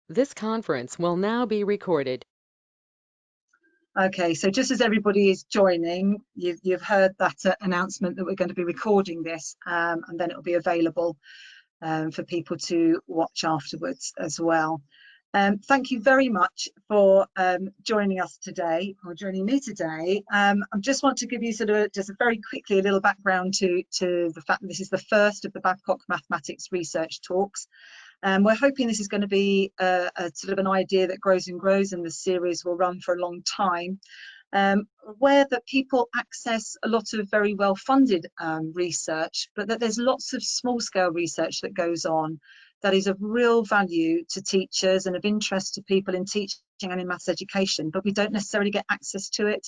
This conference will now be recorded. Okay, so just as everybody is joining, you've heard that announcement that we're going to be recording this, and then it'll be available for people to watch afterwards as well. Thank you very much for joining us today, or joining me today. I just want to give you just very quickly a little background to the fact that this is the first of the Babcock Mathematics Research Talks. We're hoping this is going to be a sort of an idea that grows and grows, and the series will run for a long time, where that people access a lot of very well-funded research, but that there's lots of small-scale research that goes on that is of real value to teachers and of interest to people in teaching and in maths education, but we don't necessarily get access to it.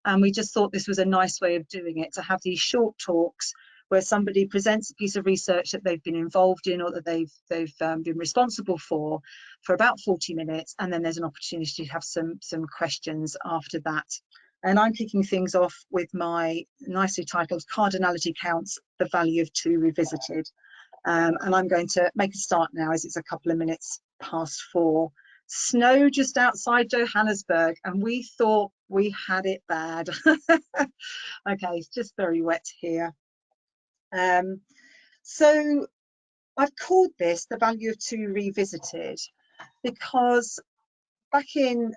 And we just thought this was a nice way of doing it, to have these short talks where somebody presents a piece of research that they've been involved in or that they've been responsible for about 40 minutes, and then there's an opportunity to have some questions after that. And I'm kicking things off with my nicely titled Cardinality Counts, the Value of 2 Revisited. And I'm going to make a start now, as it's a couple of minutes past 4. Snow just outside Johannesburg, and we thought we had it bad. Okay, it's just very wet here. So I've called this the Value of 2 Revisited because back in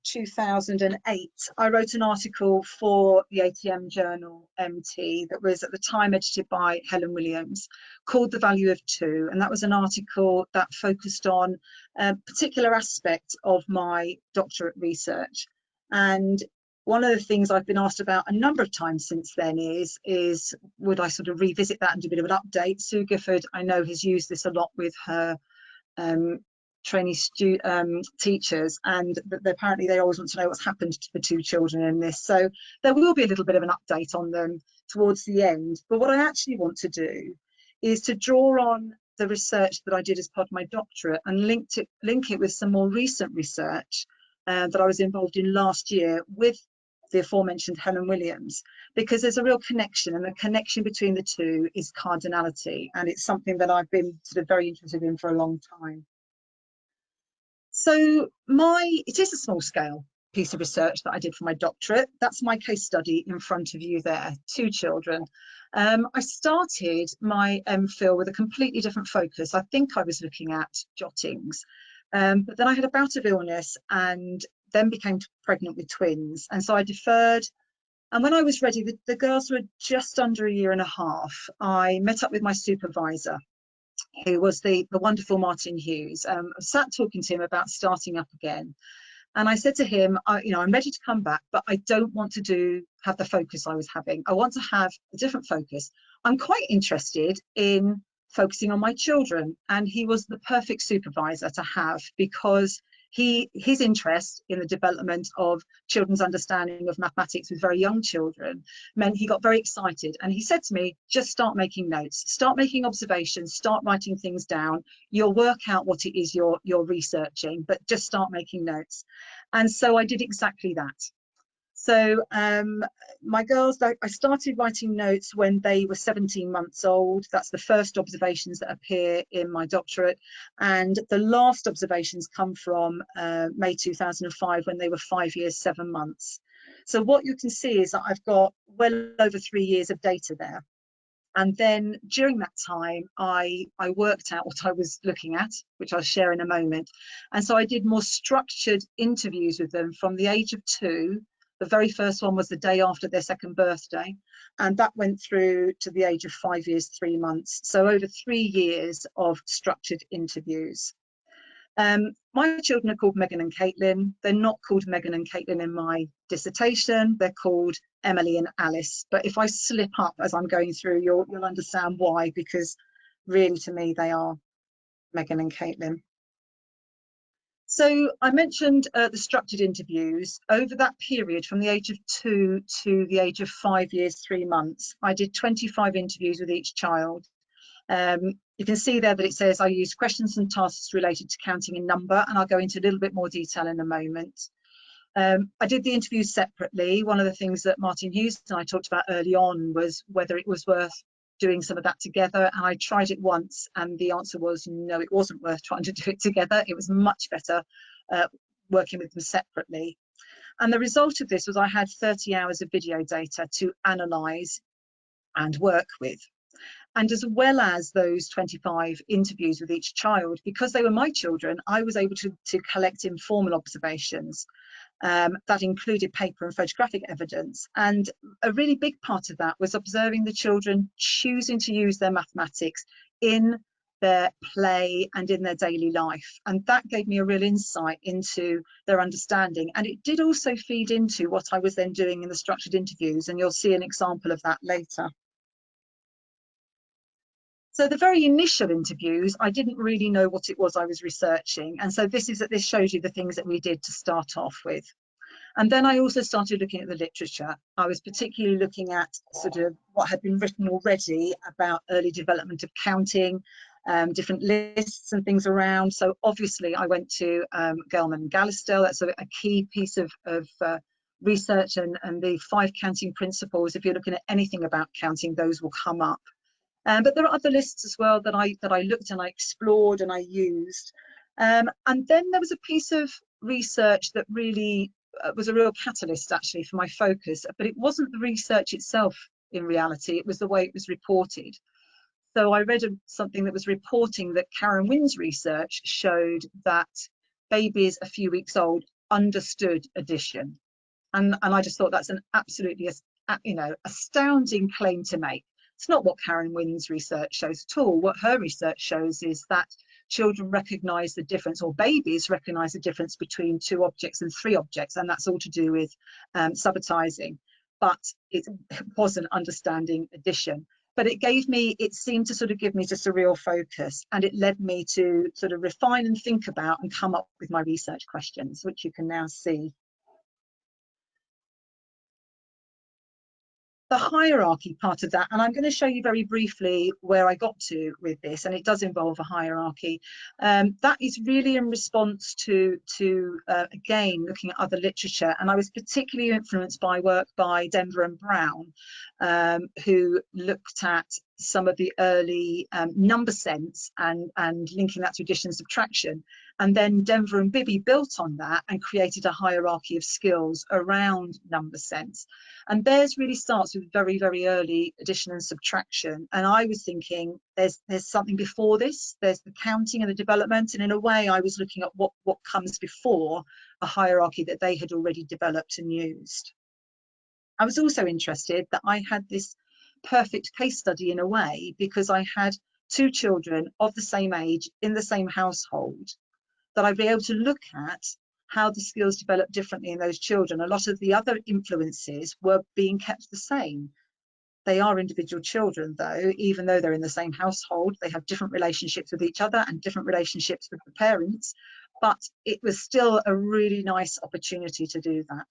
2008, I wrote an article for the ATM journal MT that was at the time edited by Helen Williams, called The Value of 2. And that was an article that focused on a particular aspect of my doctorate research. And one of the things I've been asked about a number of times since then is would I sort of revisit that and do a bit of an update? Sue Gifford, I know, has used this a lot with her trainee teachers, and apparently they always want to know what's happened to the 2 children in this. So there will be a little bit of an update on them towards the end. But what I actually want to do is to draw on the research that I did as part of my doctorate and link it with some more recent research that I was involved in last year with the aforementioned Helen Williams, because there's a real connection, and the connection between the 2 is cardinality, and it's something that I've been sort of very interested in for a long time. So it is a small scale piece of research that I did for my doctorate. That's my case study in front of you there, 2 children. I started my MPhil with a completely different focus. I think I was looking at jottings, but then I had a bout of illness and then became pregnant with twins. And so I deferred. And when I was ready, the girls were just under a year and a half. I met up with my supervisor, who was the wonderful Martin Hughes. I sat talking to him about starting up again. And I said to him, I'm ready to come back, but I don't want to have the focus I was having. I want to have a different focus. I'm quite interested in focusing on my children. And he was the perfect supervisor to have, because his interest in the development of children's understanding of mathematics with very young children meant he got very excited. And he said to me, just start making notes, start making observations, start writing things down. You'll work out what it is you're researching, but just start making notes. And so I did exactly that. So my girls, I started writing notes when they were 17 months old. That's the first observations that appear in my doctorate. And the last observations come from May 2005, when they were 5 years, 7 months. So what you can see is that I've got well over 3 years of data there. And then during that time, I worked out what I was looking at, which I'll share in a moment. And so I did more structured interviews with them from the age of 2. The very first one was the day after their 2nd birthday, and that went through to the age of 5 years, 3 months. So over 3 years of structured interviews. My children are called Megan and Caitlin. They're not called Megan and Caitlin in my dissertation. They're called Emily and Alice. But if I slip up as I'm going through, you'll understand why, because really to me they are Megan and Caitlin. So I mentioned the structured interviews. Over that period, from the age of 2 to the age of 5 years, 3 months, I did 25 interviews with each child. You can see there that it says I used questions and tasks related to counting in number, and I'll go into a little bit more detail in a moment. I did the interviews separately. One of the things that Martin Hughes and I talked about early on was whether it was worth doing some of that together, and I tried it once and the answer was no, it wasn't worth trying to do it together. It was much better working with them separately. And the result of this was I had 30 hours of video data to analyse and work with. And as well as those 25 interviews with each child, because they were my children, I was able to collect informal observations that included paper and photographic evidence. And a really big part of that was observing the children choosing to use their mathematics in their play and in their daily life. And that gave me a real insight into their understanding. And it did also feed into what I was then doing in the structured interviews. And you'll see an example of that later. So the very initial interviews, I didn't really know what it was I was researching. And so this shows you the things that we did to start off with. And then I also started looking at the literature. I was particularly looking at sort of what had been written already about early development of counting, different lists and things around. So obviously I went to Gelman and Gallistel. That's a key piece of research, and the 5 counting principles. If you're looking at anything about counting, those will come up. But there are other lists as well that I looked and I explored and I used. And then there was a piece of research that really was a real catalyst actually for my focus, but it wasn't the research itself in reality, it was the way it was reported. So I read something that was reporting that Karen Wynn's research showed that babies a few weeks old understood addition. And I just thought that's an absolutely astounding claim to make. It's not what Karen Wynn's research shows at all. What her research shows is that children recognise the difference, or babies recognise the difference between 2 objects and 3 objects, and that's all to do with subitizing. But it wasn't understanding addition. But it seemed to sort of give me just a real focus, and it led me to sort of refine and think about and come up with my research questions, which you can now see. The hierarchy part of that, and I'm going to show you very briefly where I got to with this, and it does involve a hierarchy. That is really in response to again looking at other literature, and I was particularly influenced by work by Denver and Brown, who looked at some of the early number sense and linking that to addition and subtraction. And then Denver and Bibby built on that and created a hierarchy of skills around number sense. And theirs really starts with very, very early addition and subtraction. And I was thinking there's something before this, there's the counting and the development. And in a way, I was looking at what comes before a hierarchy that they had already developed and used. I was also interested that I had this perfect case study in a way, because I had 2 children of the same age in the same household, that I'd be able to look at how the skills develop differently in those children. A lot of the other influences were being kept the same. They are individual children though, even though they're in the same household, they have different relationships with each other and different relationships with the parents, but it was still a really nice opportunity to do that.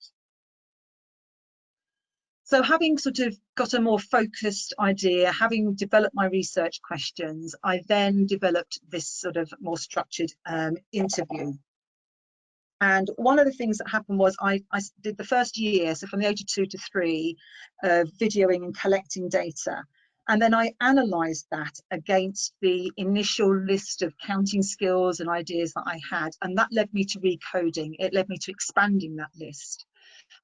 So having sort of got a more focused idea, having developed my research questions, I then developed this sort of more structured interview. And one of the things that happened was I did the first year, so from the age of 2 to 3, videoing and collecting data. And then I analysed that against the initial list of counting skills and ideas that I had. And that led me to recoding. It led me to expanding that list.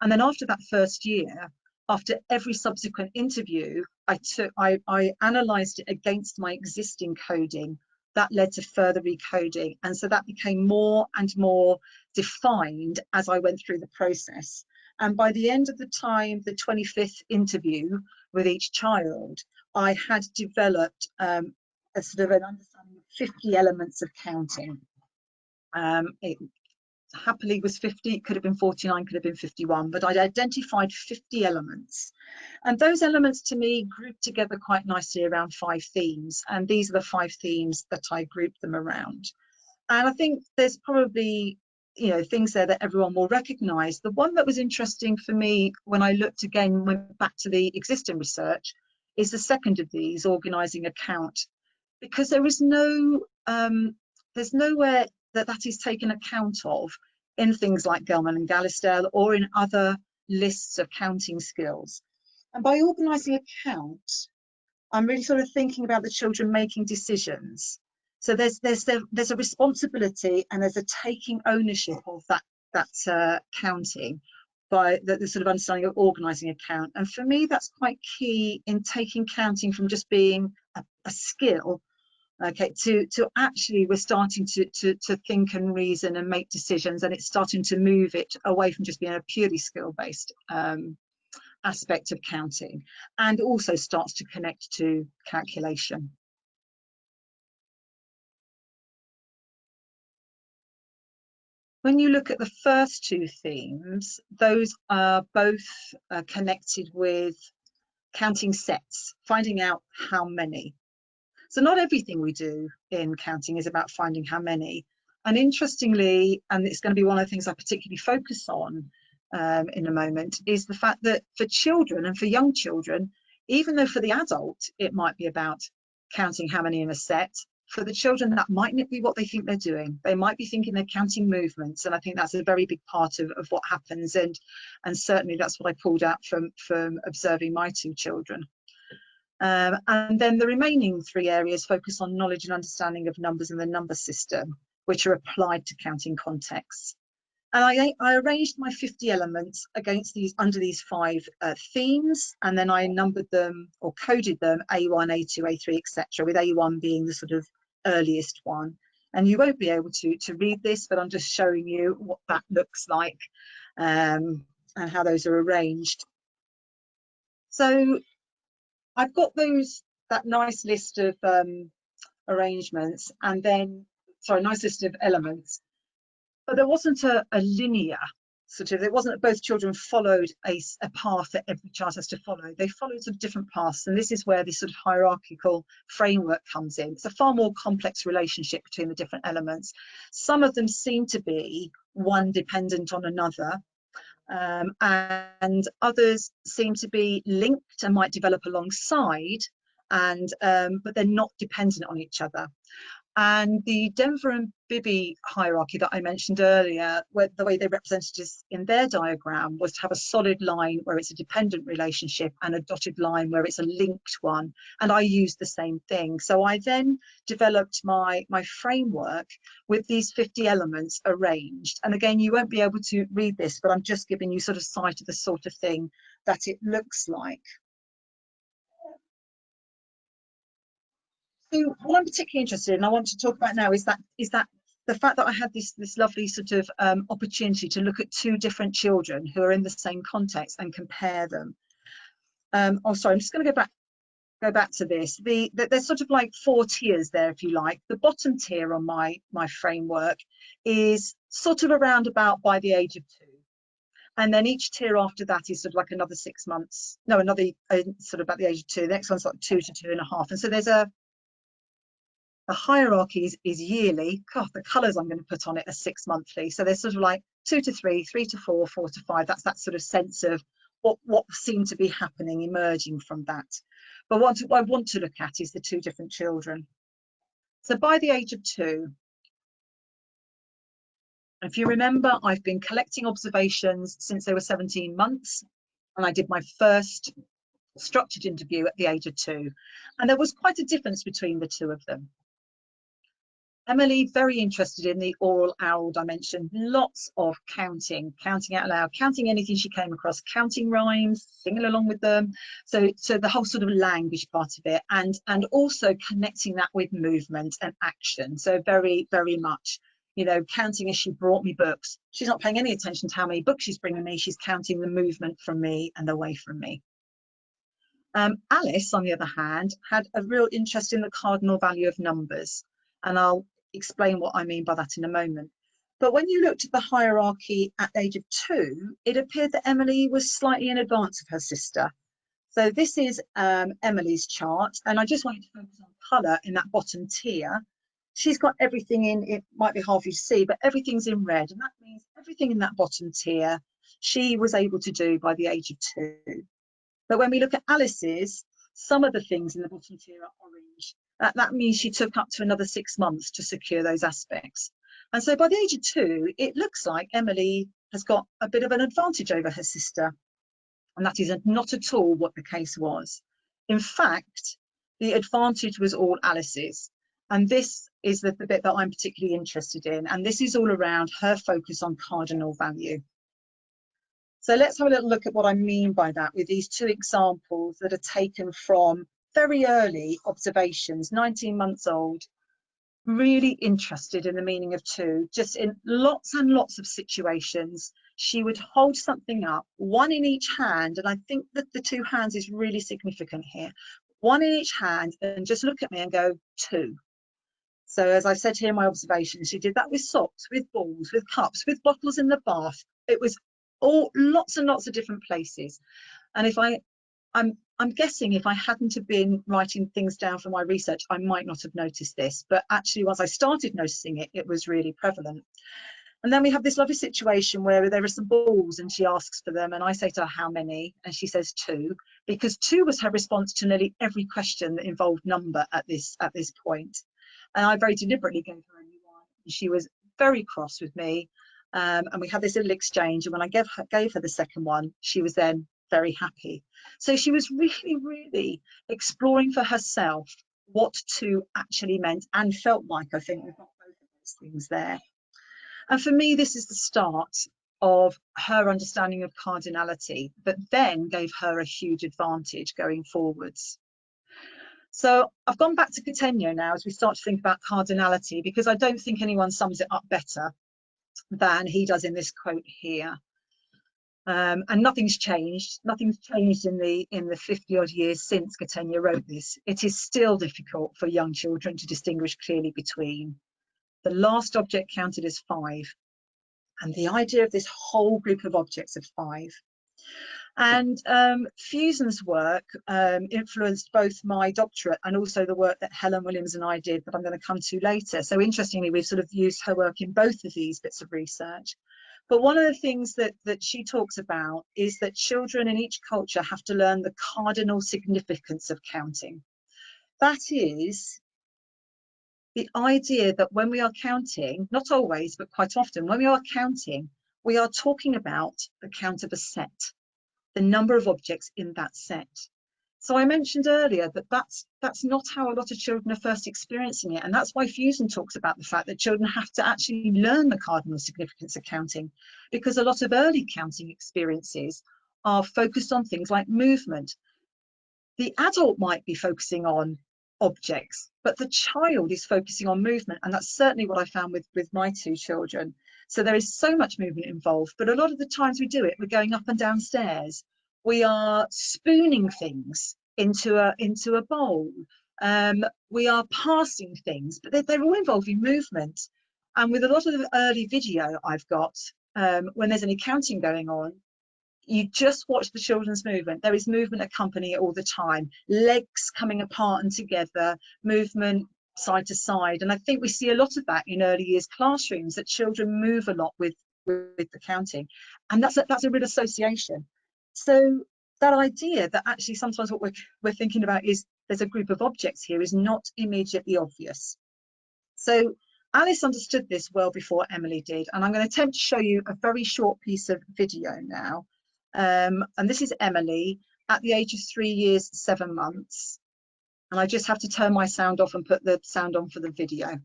And then after that first year, after every subsequent interview, I analysed it against my existing coding. That led to further recoding. And so that became more and more defined as I went through the process. And by the end of the time, the 25th interview with each child, I had developed a sort of an understanding of 50 elements of counting. It happily was 50, it could have been 49, could have been 51, but I'd identified 50 elements. And those elements to me grouped together quite nicely around 5 themes. And these are the 5 themes that I grouped them around. And I think there's probably, things there that everyone will recognize. The one that was interesting for me when I looked again, went back to the existing research, is the second of these, organizing account, because there is there's nowhere that is taken account of in things like Gelman and Gallistel or in other lists of counting skills. And by organising account, I'm really sort of thinking about the children making decisions. So there's a responsibility, and there's a taking ownership of that counting, by the sort of understanding of organising a count. And for me, that's quite key in taking counting from just being a skill, okay, to actually we're starting to think and reason and make decisions, and it's starting to move it away from just being a purely skill-based aspect of counting, and also starts to connect to calculation. When you look at the first two themes, those are both connected with counting sets, finding out how many. So not everything we do in counting is about finding how many. And interestingly, and it's going to be one of the things I particularly focus on in a moment, is the fact that for children and for young children, even though for the adult it might be about counting how many in a set, for the children that might not be what they think they're doing. They might be thinking they're counting movements, and I think that's a very big part of what happens, and certainly that's what I pulled out from observing my two children. And then the remaining three areas focus on knowledge and understanding of numbers and the number system, which are applied to counting contexts. And I arranged my 50 elements under these 5 themes, and then I numbered them or coded them A1, A2, A3, etc., with A1 being the sort of earliest one. And you won't be able to read this, but I'm just showing you what that looks like and how those are arranged. So I've got that nice list of arrangements, and then, sorry, nice list of elements. But there wasn't a linear sort of, it wasn't that both children followed a path that every child has to follow. They followed sort of different paths, and this is where this sort of hierarchical framework comes in. It's a far more complex relationship between the different elements. Some of them seem to be one dependent on another, and others seem to be linked and might develop alongside, and but they're not dependent on each other. And the Denver and Bibby hierarchy that I mentioned earlier, where the way they represented this in their diagram was to have a solid line where it's a dependent relationship and a dotted line where it's a linked one. And I used the same thing. So I then developed my framework with these 50 elements arranged. And again, you won't be able to read this, but I'm just giving you sort of sight of the sort of thing that it looks like. So what I'm particularly interested in, I want to talk about now, is that the fact that I had this lovely sort of opportunity to look at 2 different children who are in the same context and compare them. Oh, sorry, I'm just going to go back to this. There's sort of like 4 tiers there, if you like. The bottom tier on my framework is sort of around about by the age of 2. And then each tier after that is sort of like another 6 months. No, another sort of about the age of 2. The next one's like 2 to 2.5. And so there's the hierarchy is yearly. God, the colours I'm going to put on it are 6 monthly. So there's sort of like 2 to 3, 3 to 4, 4 to 5. That's that sort of sense of what seemed to be happening, emerging from that. But what I want to look at is the 2 different children. So by the age of 2, if you remember, I've been collecting observations since they were 17 months, and I did my first structured interview at the age of 2. And there was quite a difference between the 2 of them. Emily, very interested in the oral dimension, lots of counting out loud, counting anything she came across, counting rhymes, singing along with them. So the whole sort of language part of it, and also connecting that with movement and action. So very, very much, you know, counting as she brought me books. She's not paying any attention to how many books she's bringing me. She's counting the movement from me and away from me. Alice, on the other hand, had a real interest in the cardinal value of numbers, and I'll explain what I mean by that in a moment. But when you looked at the hierarchy at the age of 2, it appeared that Emily was slightly in advance of her sister. So this is Emily's chart, and I just wanted to focus on colour in that bottom tier. She's got everything in, it might be hard for you to see, but everything's in red, and that means everything in that bottom tier she was able to do by the age of 2. But when we look at Alice's, some of the things in the bottom tier are orange. That means she took up to another 6 months to secure those aspects. And so by the age of 2, it looks like Emily has got a bit of an advantage over her sister. And that is not at all what the case was. In fact, The advantage was all Alice's. And this is the bit that I'm particularly interested in. And this is all around her focus on cardinal value. So let's have a little look at what I mean by that with these two examples that are taken from very early observations, 19 months old, really interested in the meaning of two, just in lots and lots of situations. She would hold something up, one in each hand, and I think that the two hands is really significant here. One in each hand, and just look at me and go, two. So as I said here in my observations, she did that with socks, with balls, with cups, with bottles in the bath. It was all lots and lots of different places. And if I'm guessing if I hadn't have been writing things down for my research, I might not have noticed this. But actually, once I started noticing it, it was really prevalent. And then we have this lovely situation where there are some balls and she asks for them. And I say to her, how many? And she says two, because two was her response to nearly every question that involved number at this point. And I very deliberately gave her only one. She was very cross with me. And we had this little exchange. And when I gave her the second one, she was then very happy. So she was really, really exploring for herself what two actually meant and felt like. I think we've got both of those things there. And for me, this is the start of her understanding of cardinality, but then gave her a huge advantage going forwards. So I've gone back to Catania now as we start to think about cardinality, because I don't think anyone sums it up better than he does in this quote here. And nothing's changed. Nothing's changed in the 50-odd years since Catania wrote this. It is still difficult for young children to distinguish clearly between. The last object counted as 5, and the idea of this whole group of objects of 5. And Fusen's work influenced both my doctorate and also the work that Helen Williams and I did, that I'm going to come to later. So interestingly, we've sort of used her work in both of these bits of research. But one of the things that she talks about is that children in each culture have to learn the cardinal significance of counting. That is the idea that when we are counting, not always, but quite often, when we are counting, we are talking about the count of a set, the number of objects in that set. So I mentioned earlier that that's not how a lot of children are first experiencing it. And that's why Fusen talks about the fact that children have to actually learn the cardinal significance of counting, because a lot of early counting experiences are focused on things like movement. The adult might be focusing on objects, but the child is focusing on movement. And that's certainly what I found with my two children. So there is so much movement involved, but a lot of the times we do it, we're going up and down stairs. We are spooning things into a bowl. We are passing things, but they're all involving movement. And with a lot of the early video I've got, when there's any counting going on, you just watch the children's movement. There is movement accompanying it all the time. Legs coming apart and together, movement side to side. And I think we see a lot of that in early years classrooms, that children move a lot with the counting. And that's a real association. So that idea that actually sometimes what we're thinking about is there's a group of objects here is not immediately obvious. So Alice understood this well before Emily did. And I'm going to attempt to show you a very short piece of video now. And this is Emily at the age of 3 years, 7 months. And I just have to turn my sound off and put the sound on for the video.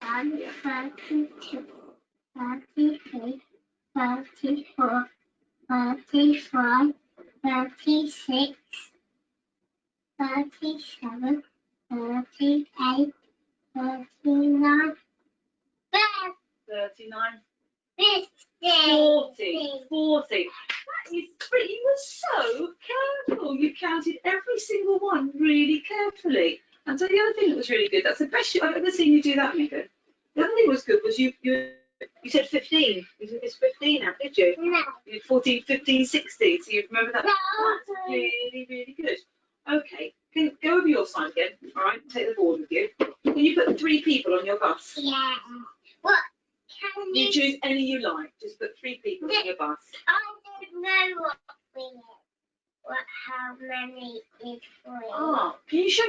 32, 33, 34, 35, 36, 37, 38, 39, 39, 50, 40. That is pretty. You were so careful. You counted every single one really carefully. And so the other thing that was really good, that's the best I've ever seen you do that, Megan. The other thing was good was you said 15. You didn't miss 15 out, did you? No. You did 14, 15, 16. So you remember that? No. That's really, really good. Okay, can go over your side again. All right, take the board with you. Can you put 3 people on your bus? Yeah. What can You choose any you like. Just put 3 people on your bus. I don't know how many is 3. Ah, can you show?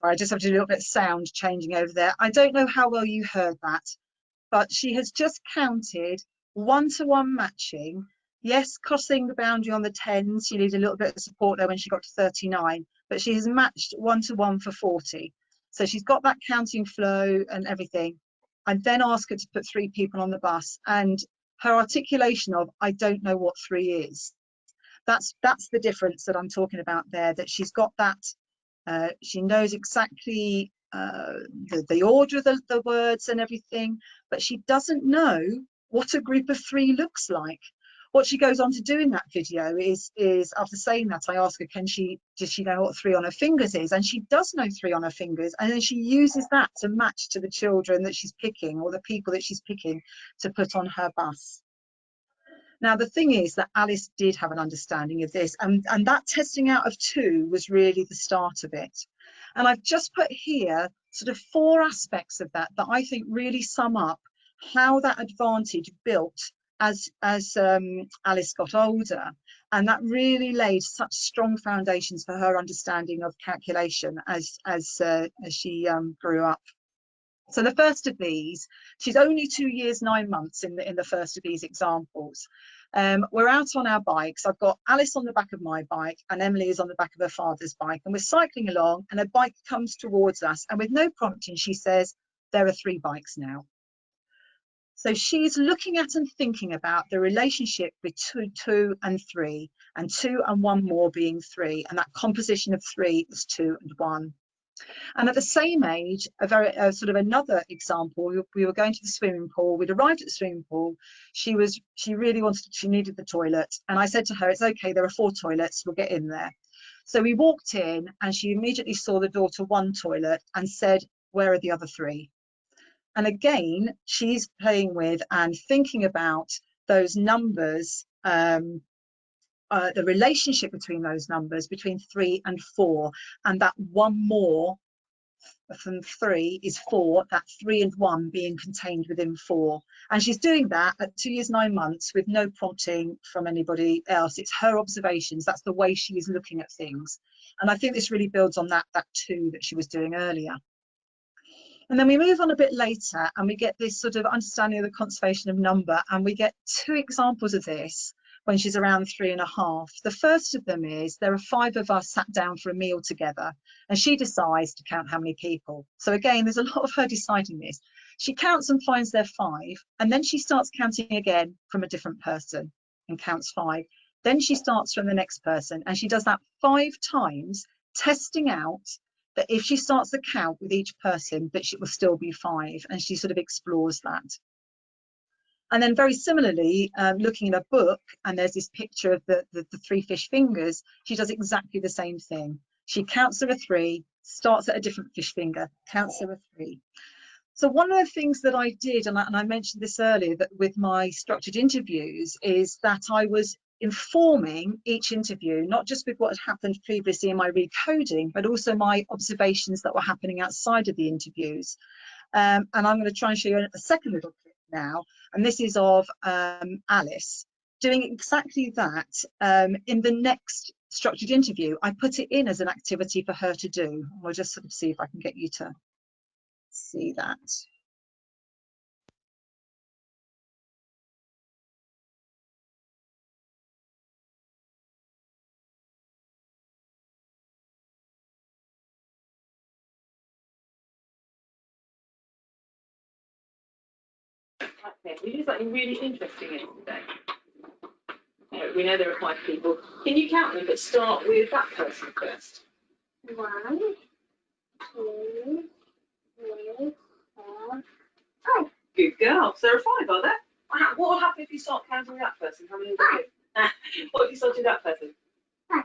I just have to do a little bit of sound changing over there. I don't know how well you heard that, but she has just counted 1-to-1 matching. Yes, crossing the boundary on the 10s, she needed a little bit of support there when she got to 39, but she has matched 1-to-1 for 40. So she's got that counting flow and everything. I then ask her to put 3 people on the bus, and her articulation of, I don't know what 3 is. That's the difference that I'm talking about there, that she's got that, she knows exactly the order of the words and everything, but she doesn't know what a group of 3 looks like. What she goes on to do in that video is after saying that, I ask her, does she know what 3 on her fingers is? And she does know 3 on her fingers, and then she uses that to match to the children that she's picking, or the people that she's picking to put on her bus. Now, the thing is that Alice did have an understanding of this, and that testing out of 2 was really the start of it. And I've just put here sort of 4 aspects of that I think really sum up how that advantage built as Alice got older, and that really laid such strong foundations for her understanding of calculation as she grew up. So the first of these, she's only 2 years 9 months in the first of these examples. We're out on our bikes. I've got Alice on the back of my bike and Emily is on the back of her father's bike, and we're cycling along and a bike comes towards us, and with no prompting she says, there are 3 bikes now. So she's looking at and thinking about the relationship between 2 and 3, and 2 and 1 more being 3, and that composition of 3 is 2 and 1. And at the same age, sort of another example, we were going to the swimming pool. We'd arrived at the swimming pool. She needed the toilet. And I said to her, it's okay, there are 4 toilets, we'll get in there. So we walked in and she immediately saw the door to 1 toilet and said, where are the other 3? And again, she's playing with and thinking about those numbers, the relationship between those numbers, between 3 and 4, and that 1 more from 3 is 4, that 3 and 1 being contained within 4. And she's doing that at 2 years 9 months with no prompting from anybody else. It's her observations. That's the way she is looking at things. And I think this really builds on that 2 that she was doing earlier. And then we move on a bit later and we get this sort of understanding of the conservation of number, and we get 2 examples of this when she's around 3.5. The first of them is there are 5 of us sat down for a meal together, and she decides to count how many people. So again, there's a lot of her deciding this. She counts and finds there 5, and then she starts counting again from a different person and counts 5. Then she starts from the next person, and she does that 5 times, testing out that if she starts the count with each person, that it will still be 5, and she sort of explores that. And then very similarly, looking in a book, and there's this picture of the 3 fish fingers, she does exactly the same thing. She counts there are 3, starts at a different fish finger, counts there are 3. So one of the things that I did, and I mentioned this earlier, that with my structured interviews, is that I was informing each interview, not just with what had happened previously in my recoding, but also my observations that were happening outside of the interviews. And I'm going to try and show you a second little clip now, and this is of Alice doing exactly that in the next structured interview. I put it in as an activity for her to do. We'll just sort of see if I can get you to see that. Okay, we do something really interesting yesterday. We know there are 5 people. Can you count them, but start with that person first? 1, 2, 3, 4, 5. Good girl. So there are 5, are there? What will happen if you start counting that person? How many will there be? What if you start with that person? 5.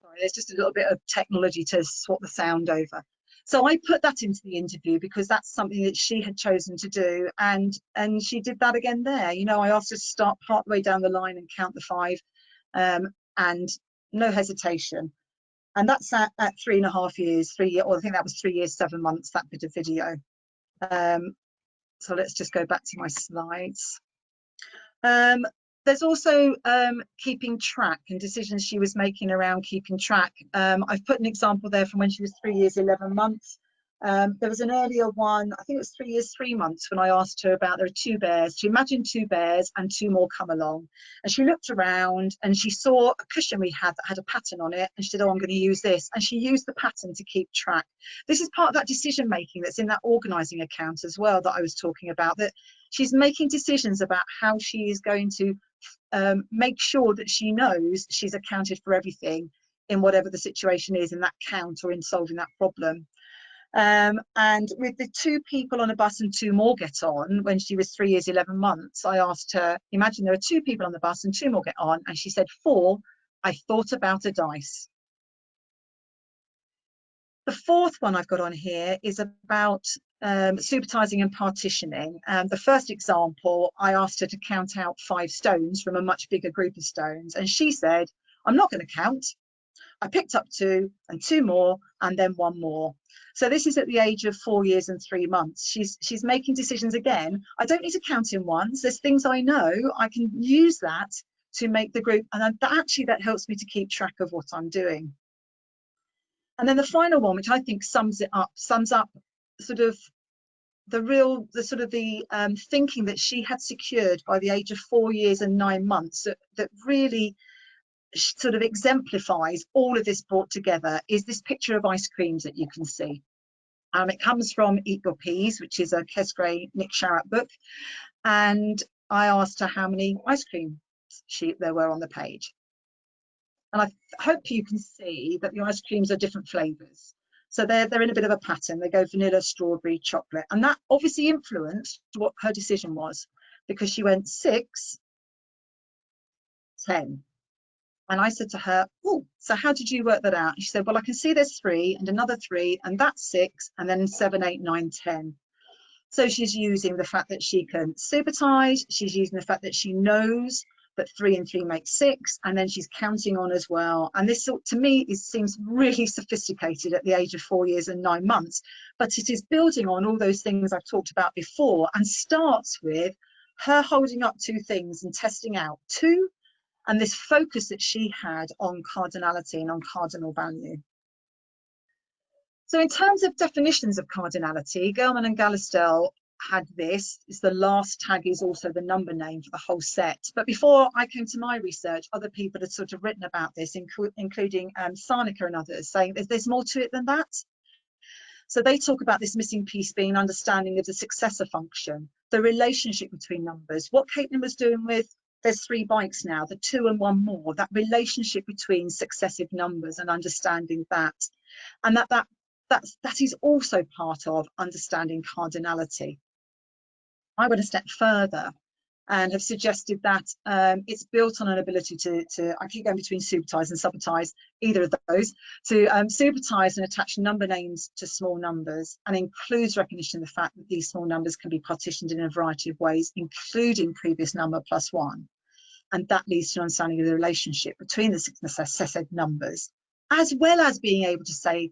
Sorry, there's just a little bit of technology to swap the sound over. So I put that into the interview because that's something that she had chosen to do, and she did that again there. You know, I asked her to start part way down the line and count the 5, and no hesitation. And that's at 3.5 years, 3 years, or I think that was 3 years 7 months, that bit of video. So let's just go back to my slides. There's also keeping track and decisions she was making around keeping track. I've put an example there from when she was 3 years, 11 months. There was an earlier one, I think it was 3 years, 3 months, when I asked her about, there are 2 bears. She imagined 2 bears and 2 more come along. And she looked around and she saw a cushion we had that had a pattern on it. And she said, oh, I'm going to use this. And she used the pattern to keep track. This is part of that decision making that's in that organising account as well that I was talking about, that she's making decisions about how she is going to make sure that she knows she's accounted for everything in whatever the situation is in that count or in solving that problem. And with the 2 people on a bus and 2 more get on, when she was 3 years, 11 months, I asked her, imagine there are 2 people on the bus and 2 more get on. And she said, 4, I thought about a dice. The 4th one I've got on here is about subitizing and partitioning. The first example, I asked her to count out 5 stones from a much bigger group of stones. And she said, I'm not going to count. I picked up 2 and 2 more and then 1 more. So this is at the age of 4 years and 3 months. She's making decisions again. I don't need to count in ones. There's things I know. I can use that to make the group, and that helps me to keep track of what I'm doing. And then the final one, which I think sums up sort of the thinking that she had secured by the age of 4 years and 9 months, that really sort of exemplifies all of this brought together, is this picture of ice creams that you can see. It comes from Eat Your Peas, which is a Kesgrave Nick Sharratt book. And I asked her how many ice creams there were on the page. And I hope you can see that the ice creams are different flavours. So they're in a bit of a pattern. They go vanilla, strawberry, chocolate. And that obviously influenced what her decision was, because she went 6, 10. And I said to her, oh, so how did you work that out? And she said, well, I can see there's 3 and another 3, and that's 6, and then 7, 8, 9, 10. So she's using the fact that she can subitize. She's using the fact that she knows that 3 and 3 make 6, and then she's counting on as well. And this, to me, seems really sophisticated at the age of 4 years and 9 months, but it is building on all those things I've talked about before, and starts with her holding up 2 things and testing out 2, and this focus that she had on cardinality and on cardinal value. So in terms of definitions of cardinality, Gelman and Gallistel had this. It's the last tag is also the number name for the whole set. But before I came to my research, other people had sort of written about this, including Sarnica and others, saying there's more to it than that. So they talk about this missing piece being understanding of the successor function, the relationship between numbers. What Caitlin was doing with there's 3 bikes now, the 2 and 1 more, that relationship between successive numbers and understanding that. And that is also part of understanding cardinality. I went a step further and have suggested that it's built on an ability to I keep going between subitize and subitize, either of those, to subitize and attach number names to small numbers, and includes recognition of the fact that these small numbers can be partitioned in a variety of ways, including previous number plus 1. And that leads to an understanding of the relationship between the successive numbers, as well as being able to say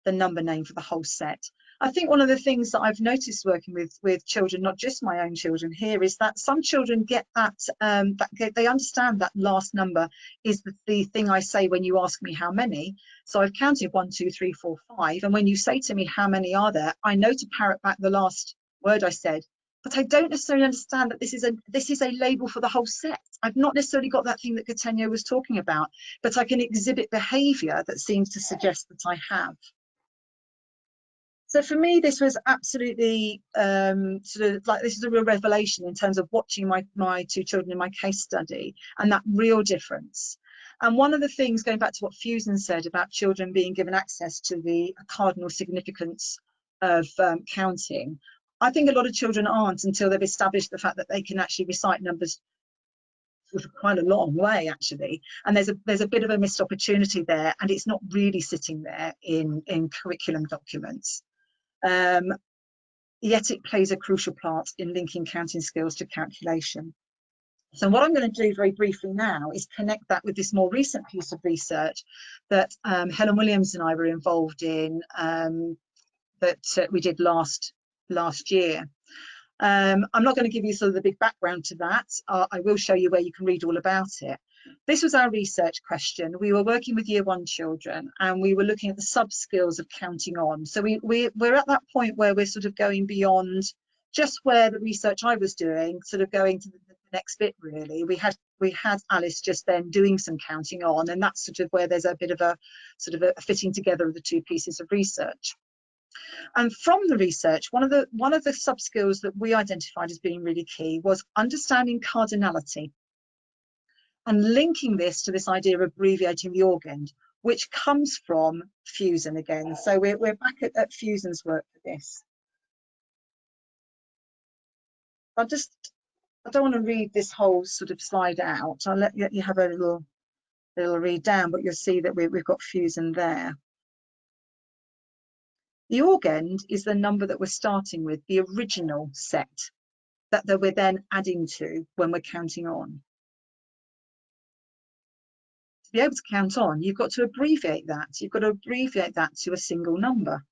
the number name for the whole set. I think one of the things that I've noticed working with children, not just my own children here, is that some children get that, they understand that last number is the thing I say when you ask me how many. So I've counted 1, 2, 3, 4, 5. And when you say to me, how many are there? I know to parrot back the last word I said, but I don't necessarily understand that this is a label for the whole set. I've not necessarily got that thing that Catania was talking about, but I can exhibit behavior that seems to suggest that I have. So for me, this was absolutely sort of like, this is a real revelation in terms of watching my 2 children in my case study, and that real difference. And one of the things, going back to what Fusen said about children being given access to the cardinal significance of counting, I think a lot of children aren't until they've established the fact that they can actually recite numbers sort of quite a long way, actually. And there's a bit of a missed opportunity there, and it's not really sitting there in curriculum documents. Yet it plays a crucial part in linking counting skills to calculation. So what I'm going to do very briefly now is connect that with this more recent piece of research that Helen Williams and I were involved in, that we did last year. I'm not going to give you sort of the big background to that. I will show you where you can read all about it. This was our research question. We were working with Year 1 children, and we were looking at the sub-skills of counting on. So we're at that point where we're sort of going beyond just where the research I was doing, sort of going to the next bit really. We had Alice just then doing some counting on, and that's sort of where there's a bit of a sort of a fitting together of the two pieces of research. And from the research, one of the sub-skills that we identified as being really key was understanding cardinality and linking this to this idea of abbreviating the organ, which comes from Fusen again. So we're back at Fusen's work for this. I don't want to read this whole sort of slide out. I'll let you have a little read down, but you'll see that we've got Fusen there. The organ is the number that we're starting with, the original set that we're then adding to when we're counting on. To be able to count on, you've got to abbreviate that. You've got to abbreviate that to a single number.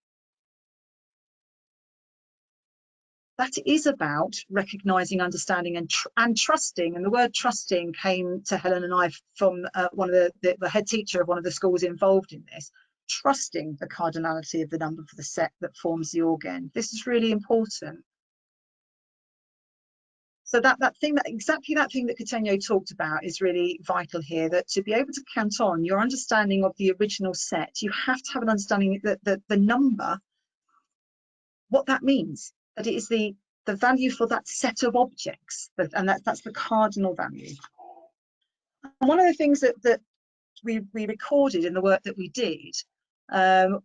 That is about recognizing, understanding, and trusting. And the word trusting came to Helen and I from one of the head teacher of one of the schools involved in this. Trusting the cardinality of the number for the set that forms the organ. This is really important. So exactly that thing that Coutinho talked about is really vital here, that to be able to count on your understanding of the original set, you have to have an understanding that the number, what that means, that it is the value for that set of objects, and that's the cardinal value. And one of the things that we recorded in the work that we did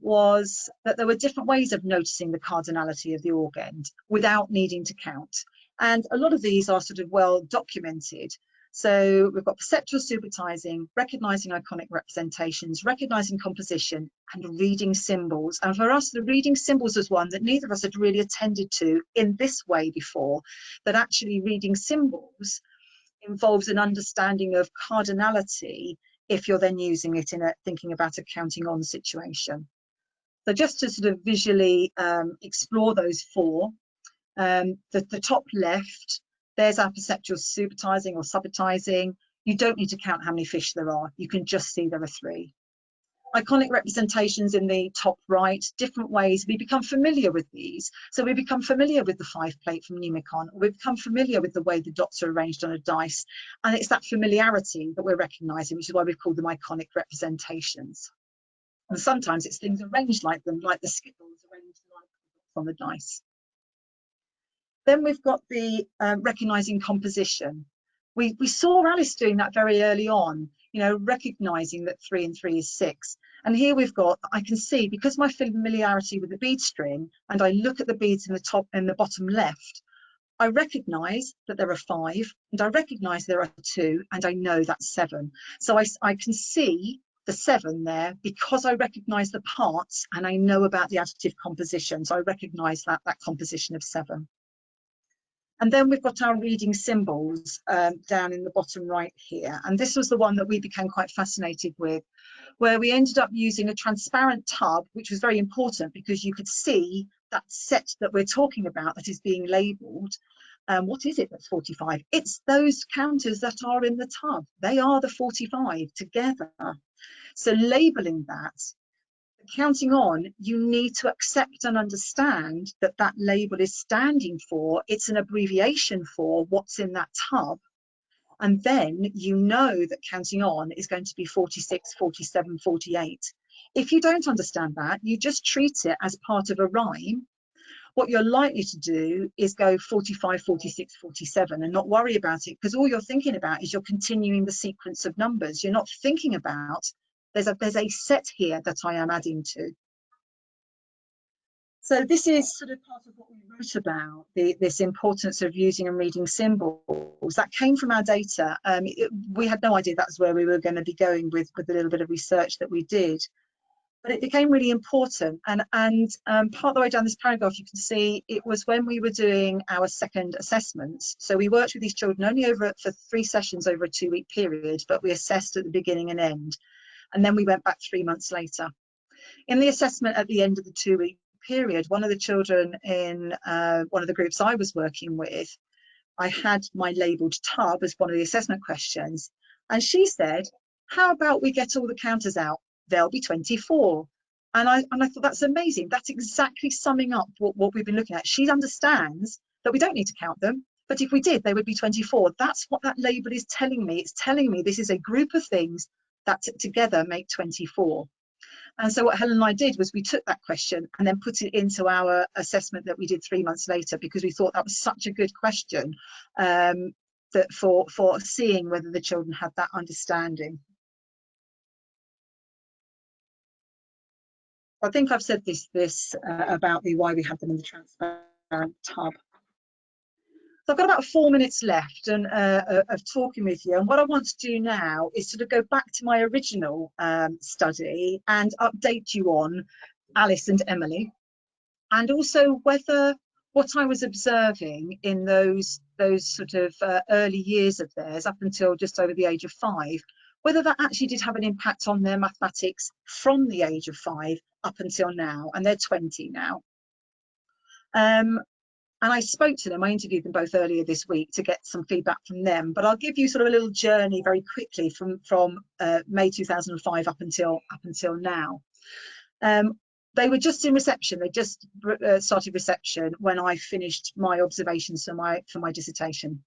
was that there were different ways of noticing the cardinality of the organ without needing to count. And a lot of these are sort of well documented. So we've got perceptual subitizing, recognizing iconic representations, recognizing composition, and reading symbols. And for us, the reading symbols was one that neither of us had really attended to in this way before, that actually reading symbols involves an understanding of cardinality if you're then using it in thinking about a counting on situation. So just to sort of visually explore those four, the top left, there's our perceptual subitizing or subitizing. You don't need to count how many fish there are. You can just see there are 3. Iconic representations in the top right, different ways. We become familiar with these. So we become familiar with the 5-plate from Numicon. We become familiar with the way the dots are arranged on a dice. And it's that familiarity that we're recognizing, which is why we've called them iconic representations. And sometimes it's things arranged like them, like the skittles arranged like on the dice. Then we've got the recognizing composition. We saw Alice doing that very early on, you know, recognizing that 3 and 3 is 6. And here we've got, I can see, because my familiarity with the bead string, and I look at the beads in the top and the bottom left, I recognize that there are 5, and I recognize there are 2, and I know that's 7. So I can see the 7 there because I recognize the parts and I know about the additive composition. So I recognize that composition of 7. And then we've got our reading symbols down in the bottom right here. And this was the one that we became quite fascinated with, where we ended up using a transparent tub, which was very important because you could see that set that we're talking about that is being labelled. What is it that's 45? It's those counters that are in the tub. They are the 45 together. So labelling that, counting on, you need to accept and understand that that label is standing for, it's an abbreviation for what's in that tub. And then you know that counting on is going to be 46, 47, 48. If you don't understand that, you just treat it as part of a rhyme. What you're likely to do is go 45, 46, 47 and not worry about it, because all you're thinking about is you're continuing the sequence of numbers. You're not thinking about there's a set here that I am adding to. So this is sort of part of what we wrote about, this importance of using and reading symbols. That came from our data. We had no idea that's where we were going to be going with a little bit of research that we did. But it became really important. And part of the way down this paragraph, you can see it was when we were doing our second assessments. So we worked with these children only for 3 sessions over a 2-week period, but we assessed at the beginning and end. And then we went back 3 months later. In the assessment at the end of the 2-week period, one of the children in one of the groups I was working with, I had my labelled tub as one of the assessment questions. And she said, how about we get all the counters out? There'll be 24. And I thought, that's amazing. That's exactly summing up what we've been looking at. She understands that we don't need to count them, but if we did, they would be 24. That's what that label is telling me. It's telling me this is a group of things that together make 24. And so what Helen and I did was we took that question and then put it into our assessment that we did 3 months later, because we thought that was such a good question that for seeing whether the children had that understanding. I think I've said this about why we had them in the transparent tub. So I've got about 4 minutes left of talking with you, and what I want to do now is sort of go back to my original study and update you on Alice and Emily, and also whether what I was observing in those sort of early years of theirs, up until just over the age of 5, whether that actually did have an impact on their mathematics from the age of 5 up until now, and they're 20 now. And I spoke to them, I interviewed them both earlier this week to get some feedback from them, but I'll give you sort of a little journey very quickly from May 2005 up until now. They were just in reception, they just started reception when I finished my observations for my dissertation.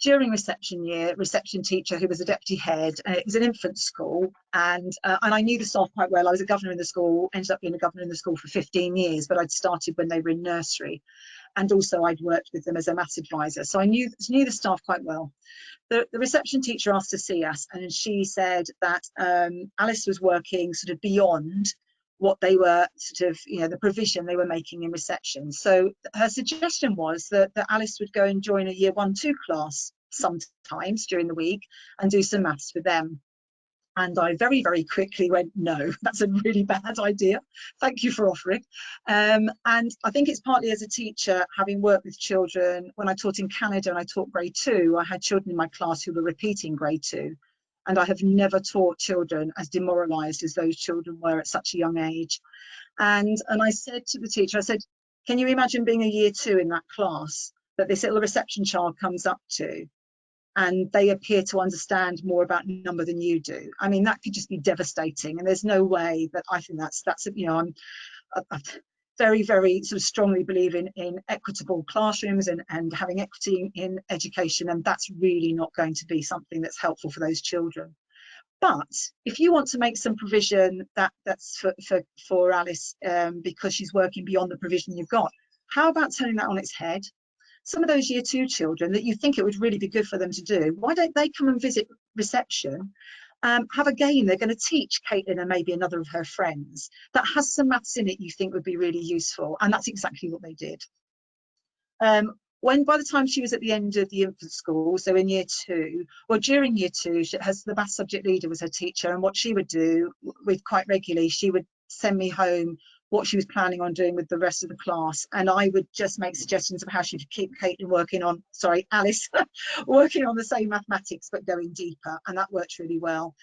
During reception year, reception teacher who was a deputy head, it was an infant school, and I knew the staff quite well. I was a governor in the school, ended up being a governor in the school for 15 years, but I'd started when they were in nursery, and also I'd worked with them as a maths advisor, so I knew the staff quite well. The reception teacher asked to see us, and she said that Alice was working sort of beyond what they were sort of, the provision they were making in reception. So her suggestion was that Alice would go and join a year 1-2 class sometimes during the week and do some maths with them. And I very, very quickly went, no, that's a really bad idea. Thank you for offering. And I think it's partly as a teacher, having worked with children, when I taught in Canada and I taught grade 2, I had children in my class who were repeating grade 2. And I have never taught children as demoralised as those children were at such a young age. And I said to the teacher, I said, can you imagine being a year 2 in that class that this little reception child comes up to, and they appear to understand more about number than you do? I mean, that could just be devastating. And there's no way that I think that's I very, very sort of strongly believe in equitable classrooms and having equity in education, and that's really not going to be something that's helpful for those children. But if you want to make some provision that's for Alice because she's working beyond the provision you've got, how about turning that on its head? Some of those year 2 children that you think it would really be good for them to do, why don't they come and visit reception, have a game they're going to teach Caitlin and maybe another of her friends that has some maths in it you think would be really useful? And that's exactly what they did. When by the time she was at the end of the infant school, so in year 2, well, during year 2, the maths subject leader was her teacher, and what she would do with quite regularly, she would send me home what she was planning on doing with the rest of the class, and I would just make suggestions of how she could keep Alice working on the same mathematics but going deeper, and that worked really well.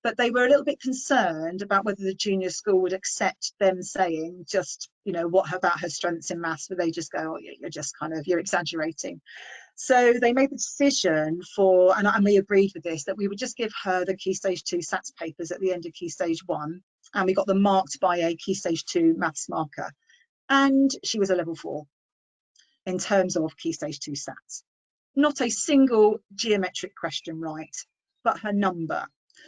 But they were a little bit concerned about whether the junior school would accept them saying just, what about her strengths in maths, but they just go, oh yeah, you're exaggerating. So they made the decision and we agreed with this, that we would just give her the Key Stage 2 SATs papers at the end of Key Stage 1, and we got them marked by a Key Stage 2 maths marker. And she was a level 4 in terms of Key Stage 2 SATs. Not a single geometric question right, but her number.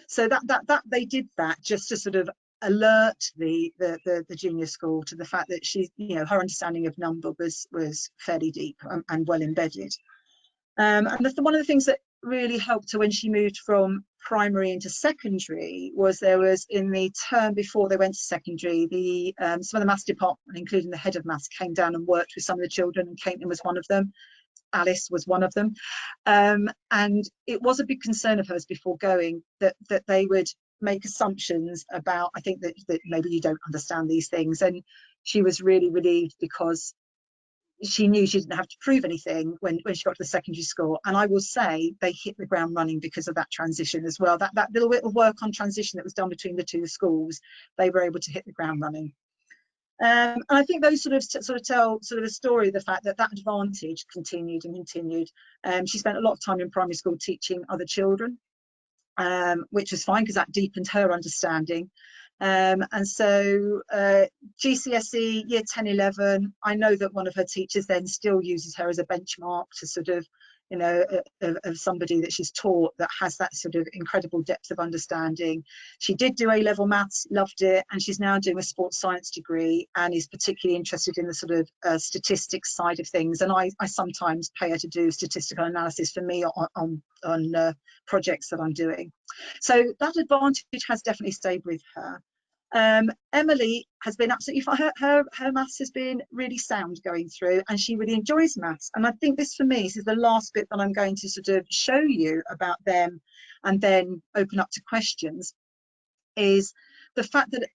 So that they did that just to sort of alert the junior school to the fact that she, her understanding of number was fairly deep and well embedded. And one of the things that really helped her when she moved from primary into secondary was there was, in the term before they went to secondary, some of the maths department, including the head of maths, came down and worked with some of the children, and Caitlin was one of them. Alice was one of them, and it was a big concern of hers before going that they would make assumptions about, I think that maybe you don't understand these things, and she was really relieved because she knew she didn't have to prove anything when she got to the secondary school. And I will say they hit the ground running because of that transition as well. That little bit of work on transition that was done between the 2 schools, they were able to hit the ground running. And I think those sort of tell sort of a story of the fact that that advantage continued and continued. She spent a lot of time in primary school teaching other children, which was fine because that deepened her understanding. And so GCSE, year 10, 11, I know that one of her teachers then still uses her as a benchmark to sort of, you know, of somebody that she's taught that has that sort of incredible depth of understanding. She did do A-level maths, loved it, and she's now doing a sports science degree and is particularly interested in the sort of statistics side of things. And I sometimes pay her to do statistical analysis for me on projects that I'm doing. So that advantage has definitely stayed with her. Emily has been absolutely fine. Her maths has been really sound going through, and she really enjoys maths. And I think this, for me, this is the last bit that I'm going to sort of show you about them and then open up to questions, is the fact that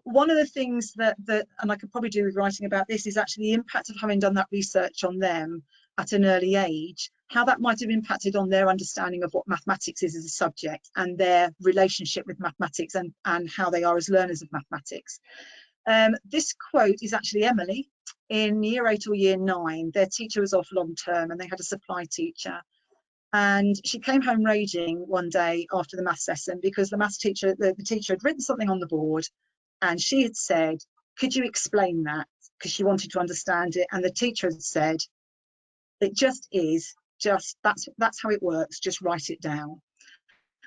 one of the things that and I could probably do with writing about this, is actually the impact of having done that research on them at an early age, how that might have impacted on their understanding of what mathematics is as a subject and their relationship with mathematics and how they are as learners of mathematics. This quote is actually Emily in year 8 or year 9. Their teacher was off long term and they had a supply teacher. And she came home raging one day after the maths lesson because the maths teacher, the teacher had written something on the board and she had said, "Could you explain that?" Because she wanted to understand it. And the teacher had said, "It just is, just that's how it works, just write it down."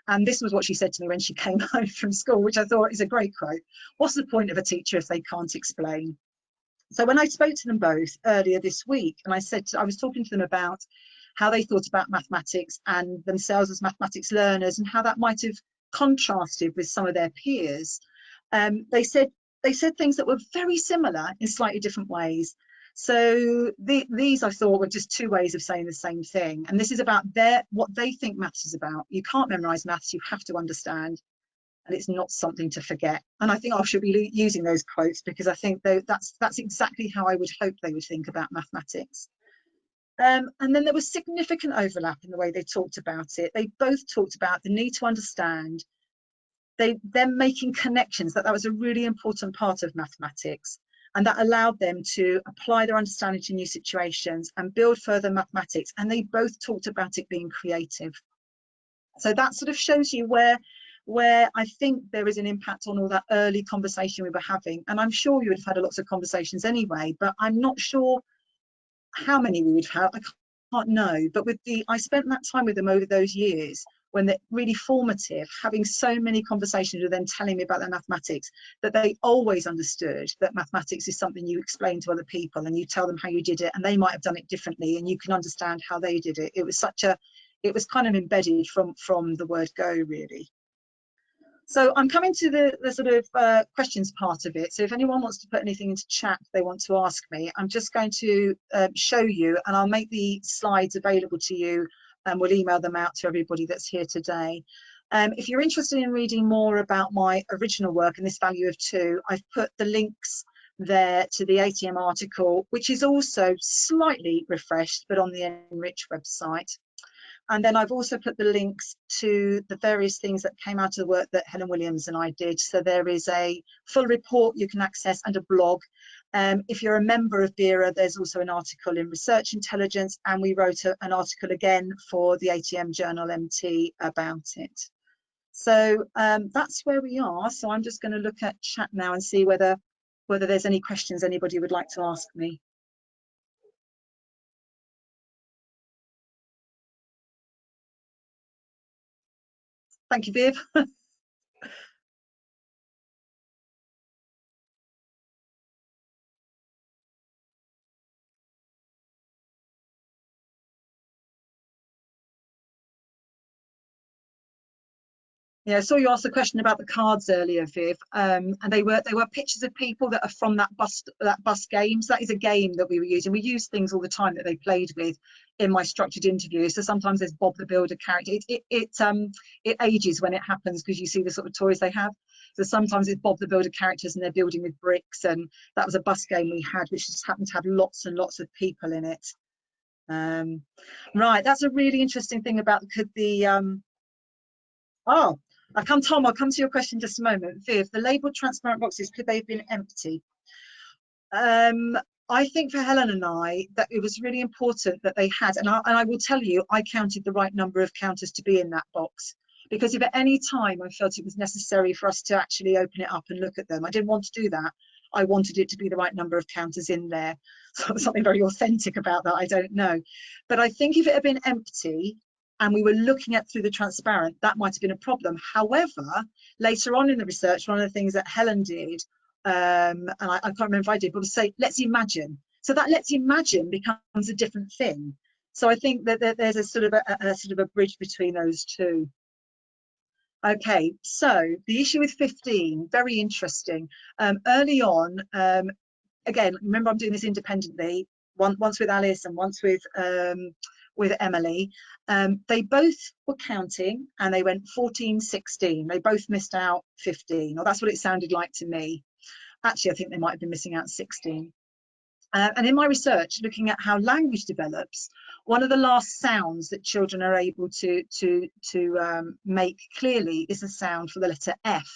And this was what she said to me when she came home from school, which I thought is a great quote. What's the point of a teacher if they can't explain? So when I spoke to them both earlier this week, and I was talking to them about how they thought about mathematics and themselves as mathematics learners and how that might have contrasted with some of their peers, they said things that were very similar in slightly different ways. So these, I thought, were just two ways of saying the same thing. And this is about what they think maths is about. You can't memorize maths, you have to understand. And it's not something to forget. And I think I should be using those quotes because I think that's exactly how I would hope they would think about mathematics. And then there was significant overlap in the way they talked about it. They both talked about the need to understand, them making connections, that was a really important part of mathematics. And that allowed them to apply their understanding to new situations and build further mathematics. And they both talked about it being creative. So that sort of shows you where I think there is an impact on all that early conversation we were having. And I'm sure you would have had lots of conversations anyway, but I'm not sure how many we would have. I can't know. But I spent that time with them over those years when they're really formative, having so many conversations with them, telling me about their mathematics, that they always understood that mathematics is something you explain to other people and you tell them how you did it, and they might have done it differently and you can understand how they did it. It was kind of embedded from the word go, really. So I'm coming to the sort of questions part of it. So if anyone wants to put anything into chat they want to ask me, I'm just going to show you, and I'll make the slides available to you, and we'll email them out to everybody that's here today. If you're interested in reading more about my original work and this value of 2, I've put the links there to the ATM article, which is also slightly refreshed, but on the Enrich website. And then I've also put the links to the various things that came out of the work that Helen Williams and I did. So there is a full report you can access and a blog. If you're a member of BERA, there's also an article in Research Intelligence, and we wrote an article again for the ATM Journal MT about it. So that's where we are. So I'm just going to look at chat now and see whether there's any questions anybody would like to ask me. Thank you, Viv. Yeah, I saw you ask a question about the cards earlier, Viv, and they were pictures of people that are from that bus games. That is a game that we were using. We use things all the time that they played with in my structured interviews. So sometimes there's Bob the Builder character. It ages when it happens because you see the sort of toys they have. So sometimes it's Bob the Builder characters and they're building with bricks, and that was a bus game we had, which just happened to have lots and lots of people in it. Right, that's a really interesting thing about oh, Tom, I'll come to your question in just a moment. Viv, the labelled transparent boxes, could they have been empty? I think for Helen and I that it was really important that they had, and I will tell you, I counted the right number of counters to be in that box, because if at any time I felt it was necessary for us to actually open it up and look at them, I didn't want to do that. I wanted it to be the right number of counters in there. So something very authentic about that, I don't know. But I think if it had been empty and we were looking at through the transparent, that might have been a problem. However, later on in the research, one of the things that Helen did, and I can't remember if I did, but was say, let's imagine. So that let's imagine becomes a different thing. So I think that there's a sort of a bridge between those two. Okay, so the issue with 15, very interesting. Early on, again, remember I'm doing this independently, once with Alice and once with Emily. They both were counting and they went 14, 16. They both missed out 15, or that's what it sounded like to me. Actually, I think they might have been missing out 16. And in my research, looking at how language develops, one of the last sounds that children are able to make clearly is a sound for the letter F.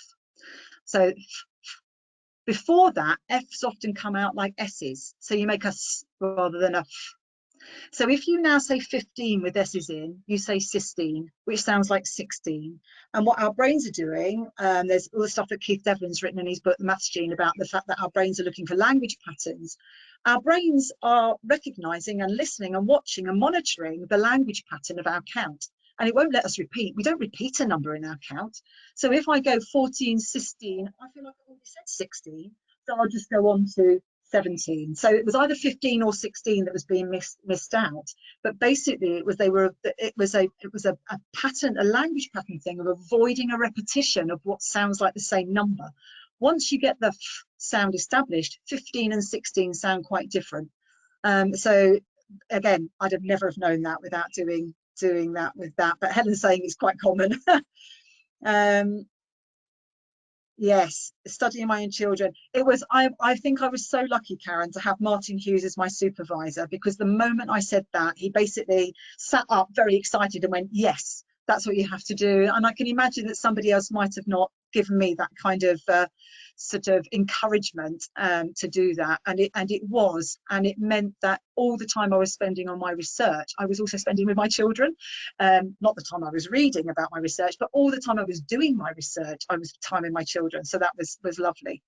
So before that, F's often come out like S's. So you make a S rather than a F. So if you now say 15 with S's in, you say cystine, which sounds like 16. And what our brains are doing, there's all the stuff that Keith Devlin's written in his book, The Maths Gene, about the fact that our brains are looking for language patterns. Our brains are recognizing and listening and watching and monitoring the language pattern of our count. And it won't let us repeat. We don't repeat a number in our count. So if I go 14, cystine, I feel like I've already said 16. So I'll just go on to 17. So it was either 15 or 16 that was being missed out. But basically it was a pattern, a language pattern thing of avoiding a repetition of what sounds like the same number. Once you get the F sound established, 15 and 16 sound quite different. So again, I'd have never have known that without doing that with that. But Helen's saying it's quite common. Yes, studying my own children. It was, I think I was so lucky, Karen, to have Martin Hughes as my supervisor, because the moment I said that, he basically sat up very excited and went, yes, that's what you have to do. And I can imagine that somebody else might have not given me that kind of sort of encouragement to do that. And it meant that all the time I was spending on my research, I was also spending with my children. Not the time I was reading about my research, but all the time I was doing my research, I was timing my children. So that was lovely.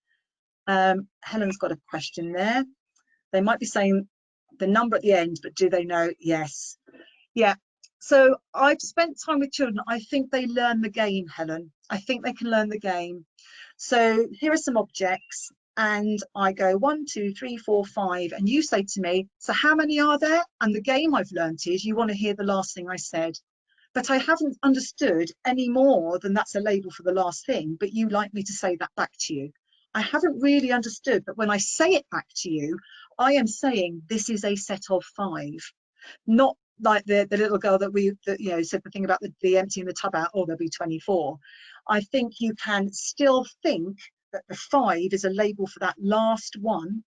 Helen's got a question there. They might be saying the number at the end, but do they know? Yes. Yeah. So I've spent time with children. I think they learn the game, Helen. I think they can learn the game. So here are some objects, and I go 1, 2, 3, 4, 5, and you say to me, so how many are there? And the game I've learnt is you want to hear the last thing I said. But I haven't understood any more than that's a label for the last thing, but you like me to say that back to you. I haven't really understood that when I say it back to you, I am saying this is a set of 5, not like the little girl that said the thing about the emptying the tub out, oh, there'll be 24. I think you can still think that the 5 is a label for that last one.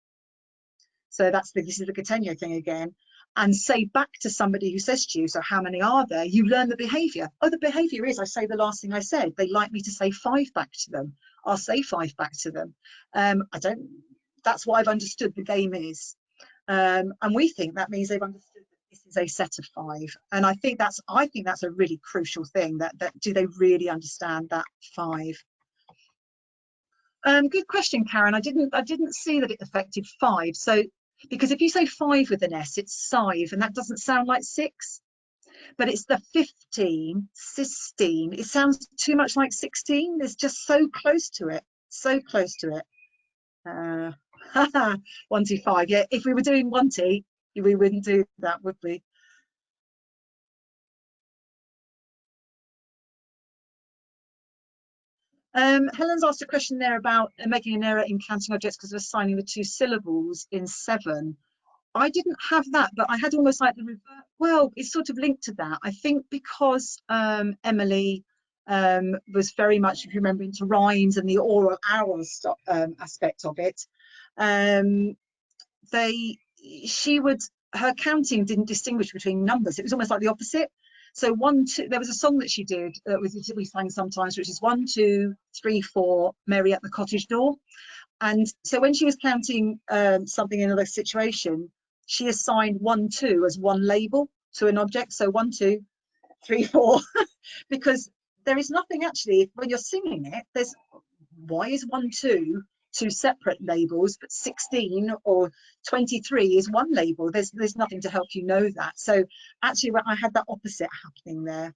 So this is the Catania thing again. And say back to somebody who says to you, so how many are there? You learn the behavior. Oh, the behavior is I say the last thing I said. They like me to say 5 back to them. I'll say 5 back to them. That's what I've understood the game is. And we think that means they've understood that this is a set of 5. And I think that's a really crucial thing, that do they really understand that 5? Good question, Karen. I didn't see that it affected 5. So because if you say 5 with an S, it's sive, and that doesn't sound like 6. But it's the 15, cystine. It sounds too much like 16. It's just so close to it. So close to it. 1, 2, 5. Yeah, if we were doing 1T, we wouldn't do that, would we? Helen's asked a question there about making an error in counting objects because of assigning the 2 syllables in 7. I didn't have that, but I had almost like the reverse. Well, it's sort of linked to that. I think because Emily was very much, if you remember, into rhymes and the oral aspect of it, her counting didn't distinguish between numbers. It was almost like the opposite. So 1, 2, there was a song that she did that we sang sometimes, which is 1, 2, 3, 4, Mary at the cottage door. And so when she was counting something in another situation, she assigned 1, 2 as one label to an object. So 1, 2, 3, 4, because there is nothing actually, when you're singing it, there's, why is 1, 2 two separate labels, but 16 or 23 is one label? There's nothing to help you know that. So actually I had that opposite happening there.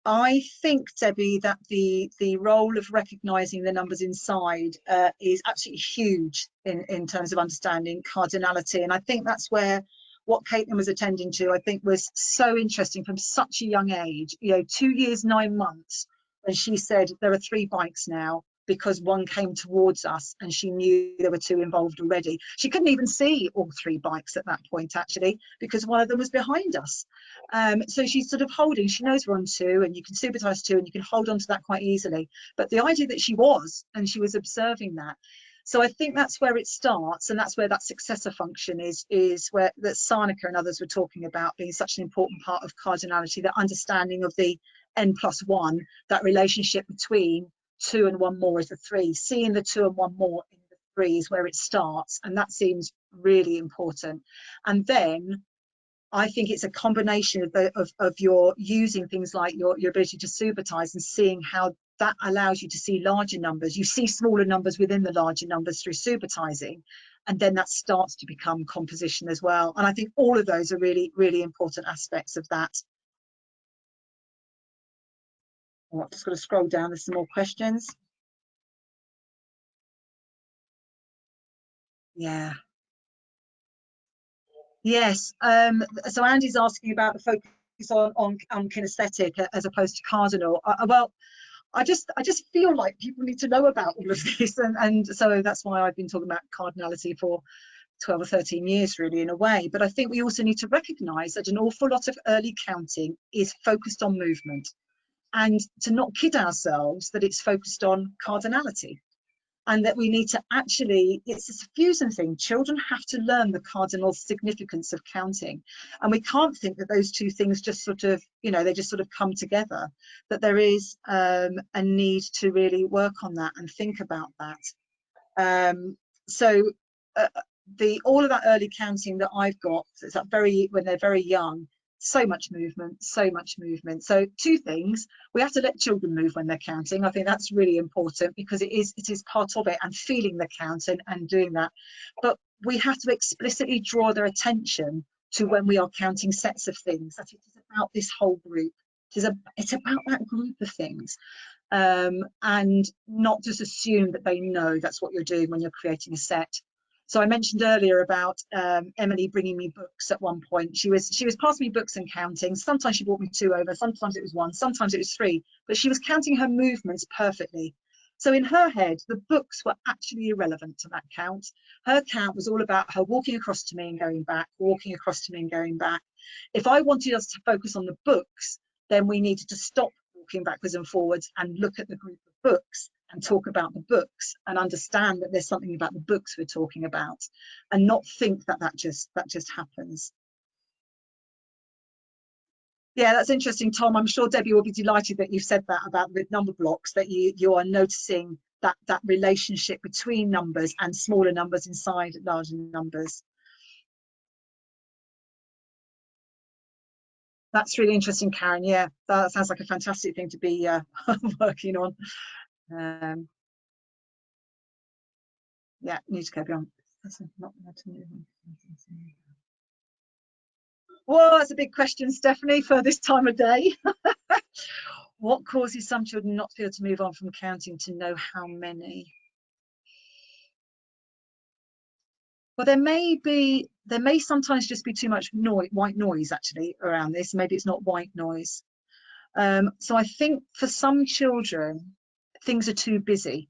I think, Debbie, that the role of recognizing the numbers inside is absolutely huge in terms of understanding cardinality. And I think that's where what Caitlin was attending to, I think, was so interesting from such a young age, you know, 2 years, 9 months, when she said there are 3 bikes now, because one came towards us and she knew there were 2 involved already. She couldn't even see all 3 bikes at that point, actually, because one of them was behind us. So she's sort of holding, she knows we're on 2 and you can subitize 2 and you can hold on to that quite easily. But the idea that she was observing that. So I think that's where it starts, and that's where that successor function is where that Sarnica and others were talking about being such an important part of cardinality, that understanding of the n+1, that relationship between 2 and 1 more is the 3, seeing the 2 and 1 more in the 3 is where it starts, and that seems really important. And then I think it's a combination of your using things like your ability to subitize and seeing how that allows you to see larger numbers. You see smaller numbers within the larger numbers through subitizing, and then that starts to become composition as well. And I think all of those are really, really important aspects of that. I'm just going to scroll down, there's some more questions. Yeah. Yes, so Andy's asking about the focus on kinesthetic as opposed to cardinal. Well, I just feel like people need to know about all of this, and so that's why I've been talking about cardinality for 12 or 13 years, really, in a way. But I think we also need to recognize that an awful lot of early counting is focused on movement, and to not kid ourselves that it's focused on cardinality. And that we need to actually, it's a fusion thing. Children have to learn the cardinal significance of counting. And we can't think that those two things just sort of, you know, they just sort of come together. That there is a need to really work on that and think about that. All of that early counting that I've got, it's that when they're very young, so much movement, so much movement. So 2 things: we have to let children move when they're counting. I think that's really important, because it is part of it, and feeling the count and doing that. But we have to explicitly draw their attention to when we are counting sets of things, that it is about this whole group. It's about that group of things, and not just assume that they know that's what you're doing when you're creating a set. So I mentioned earlier about Emily bringing me books at one point. She was passing me books and counting. Sometimes she brought me 2 over, sometimes it was 1, sometimes it was 3, but she was counting her movements perfectly. So in her head, the books were actually irrelevant to that count. Her count was all about her walking across to me and going back, walking across to me and going back. If I wanted us to focus on the books, then we needed to stop walking backwards and forwards and look at the group of books and talk about the books and understand that there's something about the books we're talking about, and not think that just happens. Yeah, that's interesting, Tom. I'm sure Debbie will be delighted that you've said that about the number blocks, that you are noticing that relationship between numbers and smaller numbers inside larger numbers. That's really interesting, Karen. Yeah, that sounds like a fantastic thing to be working on. Yeah, need to go beyond. Well, that's a big question, Stephanie, for this time of day. What causes some children not to be able to move on from counting to know how many? Well, there may sometimes just be too much white noise actually around this. Maybe it's not white noise. So I think for some children, things are too busy.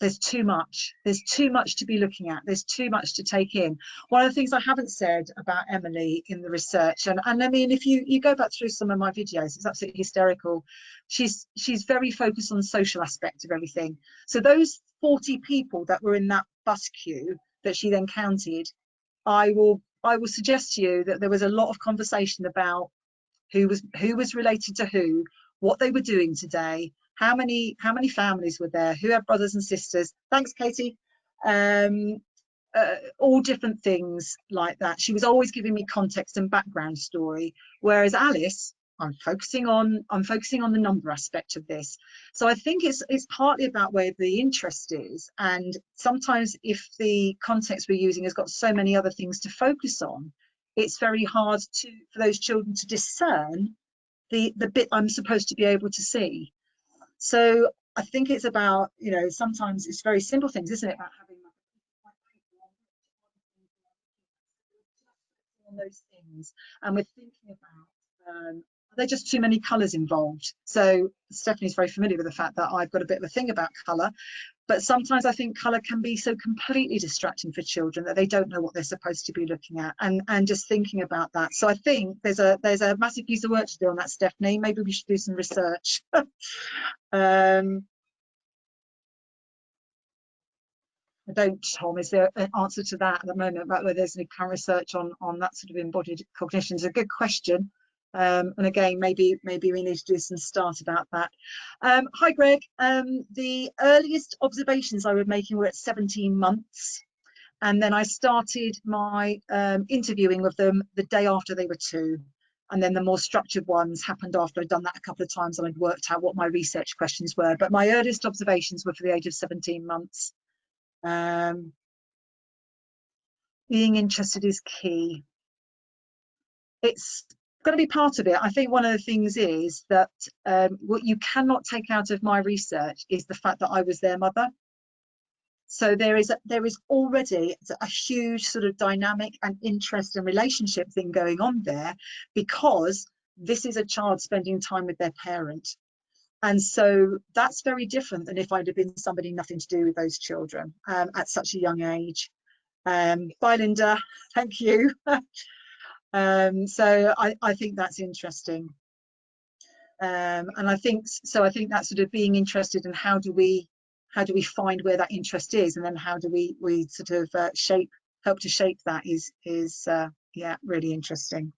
There's too much to be looking at, there's too much to take in. One of the things I haven't said about Emily in the research, and I mean, if you go back through some of my videos, it's absolutely hysterical. She's very focused on the social aspect of everything. So those 40 people that were in that bus queue that she then counted, I will suggest to you that there was a lot of conversation about who was related to who, what they were doing today, How many families were there? Who had brothers and sisters? Thanks, Katie. All different things like that. She was always giving me context and background story, whereas Alice, I'm focusing on the number aspect of this. So I think it's partly about where the interest is, and sometimes if the context we're using has got so many other things to focus on, it's very hard for those children to discern the bit I'm supposed to be able to see. So I think it's about, you know, sometimes it's very simple things, isn't it, about having on those things, and we're thinking about are there just too many colours involved? So Stephanie's very familiar with the fact that I've got a bit of a thing about colour, but sometimes I think colour can be so completely distracting for children that they don't know what they're supposed to be looking at, and just thinking about that. So I think there's a massive piece of work to do on that, Stephanie. Maybe we should do some research. I don't, Tom, is there an answer to that at the moment about whether there's any current research on that sort of embodied cognition? It's a good question. And again, maybe we need to do some start about that. Hi, Greg. The earliest observations I was making were at 17 months. And then I started my interviewing of them the day after they were 2. And then the more structured ones happened after I'd done that a couple of times and I'd worked out what my research questions were. But my earliest observations were for the age of 17 months. Being interested is key. It's got to be part of it. I think one of the things is that what you cannot take out of my research is the fact that I was their mother. So there is already a huge sort of dynamic and interest and relationship thing going on there, because this is a child spending time with their parent. And so that's very different than if I'd have been somebody nothing to do with those children at such a young age. Bye, Linda. Thank you. So I think that's interesting. And I think that sort of being interested in how do we find where that interest is, and then how do we sort of help to shape that is yeah, really interesting.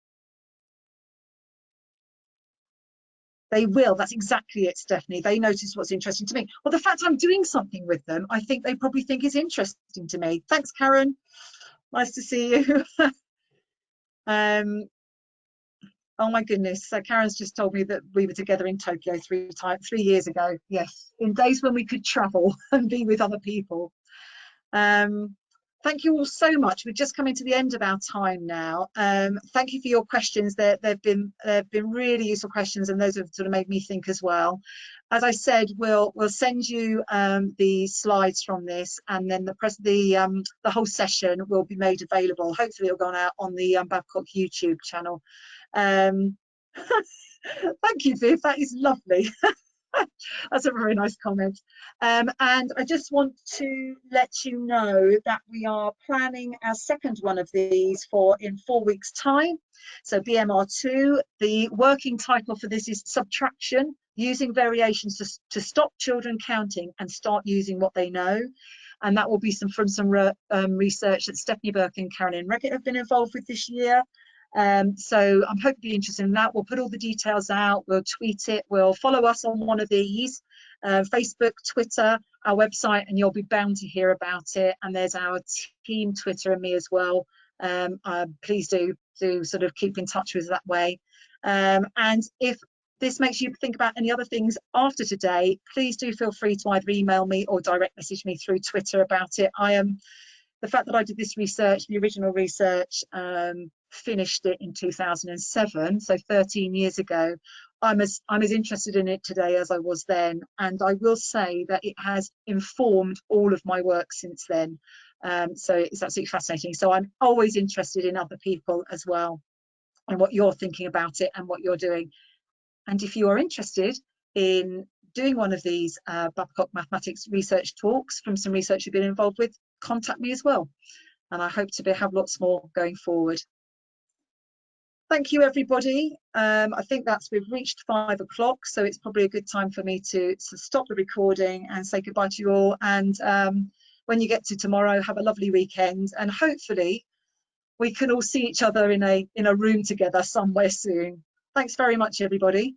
They will, that's exactly it, Stephanie. They notice what's interesting to me. Well, the fact I'm doing something with them, I think they probably think is interesting to me. Thanks, Karen. Nice to see you. Oh my goodness, so Karen's just told me that we were together in Tokyo 3 years ago. Yes, in days when we could travel and be with other people. Thank you all so much. We're just coming to the end of our time now. Thank you for your questions. They've been really useful questions, and those have sort of made me think as well. As I said, we'll send you the slides from this, and then the whole session will be made available. Hopefully, it'll go out on the Babcock YouTube channel. Thank you, Viv. That is lovely. That's a very nice comment. And I just want to let you know that we are planning our second one of these in 4 weeks' time. So BMR2, the working title for this is Subtraction, Using Variations to Stop Children Counting and Start Using What They Know. And that will be from some research that Stephanie Burke and Carolyn Reckett have been involved with this year. So I'm hoping you're interested in that. We'll put all the details out, we'll tweet it, we'll follow us on one of these, Facebook, Twitter, our website, and you'll be bound to hear about it. And there's our team Twitter and me as well. Please do sort of keep in touch with us that way. And if this makes you think about any other things after today, please do feel free to either email me or direct message me through Twitter about it. The fact that I did this research, the original research, finished it in 2007, so 13 years ago. I'm as interested in it today as I was then, and I will say that it has informed all of my work since then. So it's absolutely fascinating. So I'm always interested in other people as well, and what you're thinking about it and what you're doing. And if you are interested in doing one of these Babcock Mathematics research talks from some research you've been involved with, contact me as well. And I hope to have lots more going forward. Thank you, everybody. I think we've reached 5 o'clock, so it's probably a good time for me to stop the recording and say goodbye to you all. And when you get to tomorrow, have a lovely weekend, and hopefully we can all see each other in a room together somewhere soon. Thanks very much, everybody.